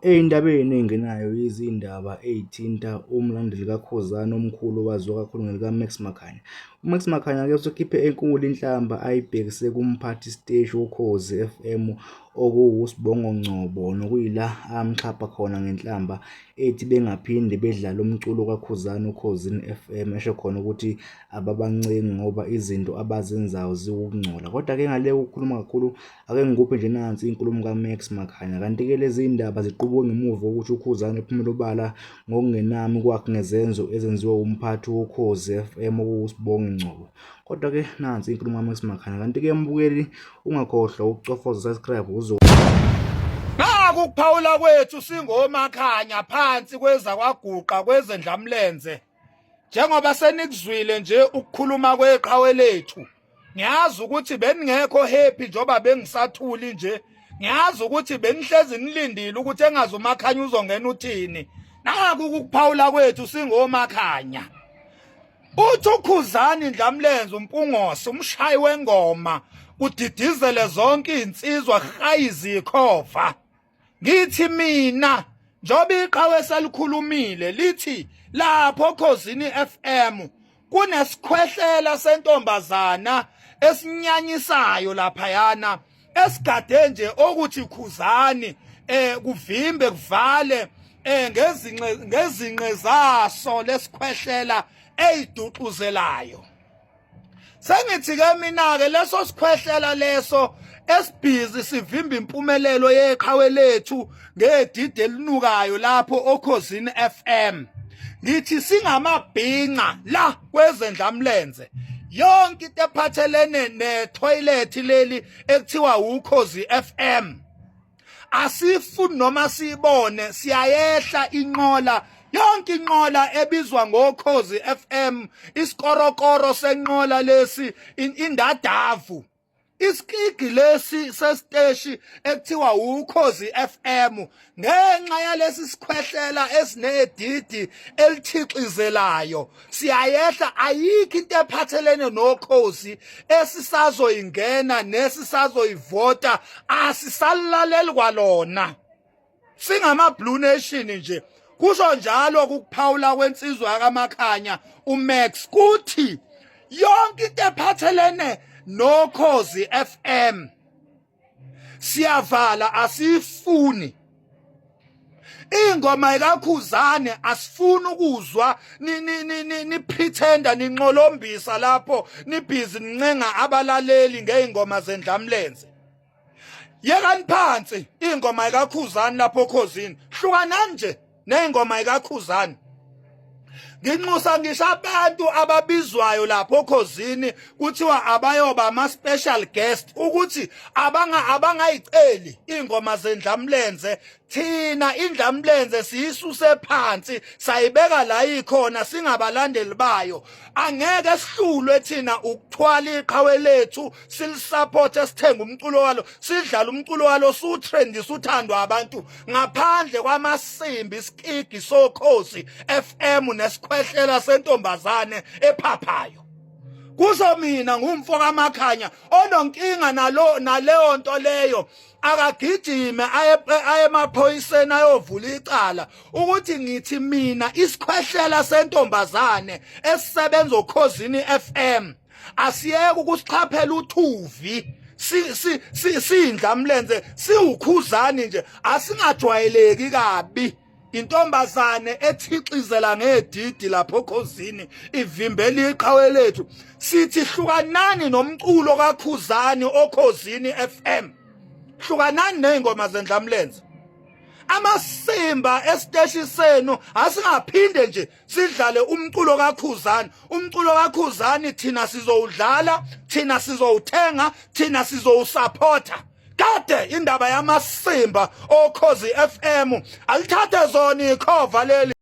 Ey'ndabeni ey'ngenayo izindaba ey'thinta umlandeli kaKhuzani omkhulu owaziwa kakhulu ngelika-Max Makhanya. UMax Makhanya-ke usekhiphe enkulu inhlamba ayibhekise kumphathi siteshi woKhozi FM okuwuSibongo Ngcobo, nokuyila amxhapha khona ngenhlamba ethi bengaphinde bedlale umculo kaKhuzani uKhozini FM, esho khona ukuthi ababancengi ngoba izinto abazenzayo ziwukungcola. Kodwa-ke ngale ukukhuluma kakhulu, ake ngikuphe nje nansi inkulumo kaMax Makhanya. Kanti-ke lezi ndaba ziqubuke ngemuva ukuthi uKhuzani ephumela obala ngokungenami kwakhe ngezenzo ezenziwa umphathi woKhozi FM okuwuSibongo Ngcobo. Kodwa-ke nansi inkulumo kaMax Makhanya. Kanti-ke mbukeli, ungakhohlwa ukucofoza subscribe ukuphawula kwethu singoMakhanya phansi kweza kwaguqa kwezendlamlenze. Njengoba senikuzwile nje ukukhuluma kweqhawe lethu, ngiyazi ukuthi beningekho happy njoba bengisathuli nje. Ngiyazi ukuthi benihlezi nilindile ukuthi engazi uMakhanya uzongena uthini. Naku ukuphawula kwethu singoMakhanya. Uthi uKhuzani Ndlamlenze umpungose umshayi wengoma udidizele zonke insizwa hayizi ikhova. Ngithi mina njoba iqhawe selikhulumile lithi lapho Khozini FM kunesikhwehlela sentombazana esinyanyisayo laphayana esigade nje ukuthi Khuzani kuvimbe kuvale ngezinqe zaso lesikhwehlela eyiduxuzelayo. Sengithi-ke mina-ke leso sikhwehlela leso esibhizi sivimba impumelelo yeqhawe lethu ngedidi elinukayo lapho oKhozini FM. Ngithi singamabhinca la kwezendlamlenze, yonke into ephathelene netoilet leli ekuthiwa uKhozi FM asifuni noma sibone, siyayehla inqola, yonke inqola ebizwa ngoKhozi FM, isikorokoro senqola lesi, indadavu, isikigi lesi sesiteshi ekuthiwa uKhozi FM, ngenxa yalesi sikhwehlela esinedidi elithixizelayo siyayehla. Ayikho into ephathelene noKhozi esisazoyingena nesisazoyivota, asisalilaleli kwalona. Singama-Blue Nation nje. Kusho njalo ukuphawula kwensizwa kaMakhanya uMax kuthi yonke into ephathelene noKhozi FM siyavala, asifuni. Ingoma kaKhuzani asifuni ukuzwa ni pretenda ninqolombisa lapho nibhizi nincenga abalaleli ngeingoma zendlamlenze. Yekani phansi ingoma kaKhuzani lapho Khozini, hlukanani nje nengoma kaKhuzani. Nginxusa ngisho abantu ababizwayo lapho Khozini kuthiwa abayoba ama-special guest ukuthi abangayiceli ingoma zendlamlenze. Thina indlamlenze siyisuse phansi sayibeka la ikhona, singabalandeli bayo. Angeke sihlulwe thina ukuthwala iqhawe lethu, silisupport, sithenga umculo walo, sidlala umculo walo, sutrendisa uthandwa abantu ngaphandle kwamasimbi isikigi soKhozi FM nesikhwehlela sentombazane ephaphayo. Kusho mina ngumfo kaMakhanya ononkinga naleyo nto leyo, akagijime aye emaphoyiseni ayovula icala ukuthi ngithi mina isikhwehlela sentombazane esisebenza uKhozini FM asiyeke ukusichaphela uthuvi, siyindlamlenze, siwuKhuzani nje, asingajwayeleki kabi. Intombazane ethixizela ngedidi lapho Khozini ivimbela iqhawe lethu. Sithi hlukanani nomculo kaKhuzani oKhozini FM, hlukanani nezingoma zendlamlenze. Amasimba esiteshi senu asingaphinde nje sidlale umculo kaKhuzani. Umculo kaKhuzani thina sizowudlala, thina sizowuthenga, thina sizowusupporta. Kade indaba yamasimba oKhozi FM alithathe zona ikhova leli.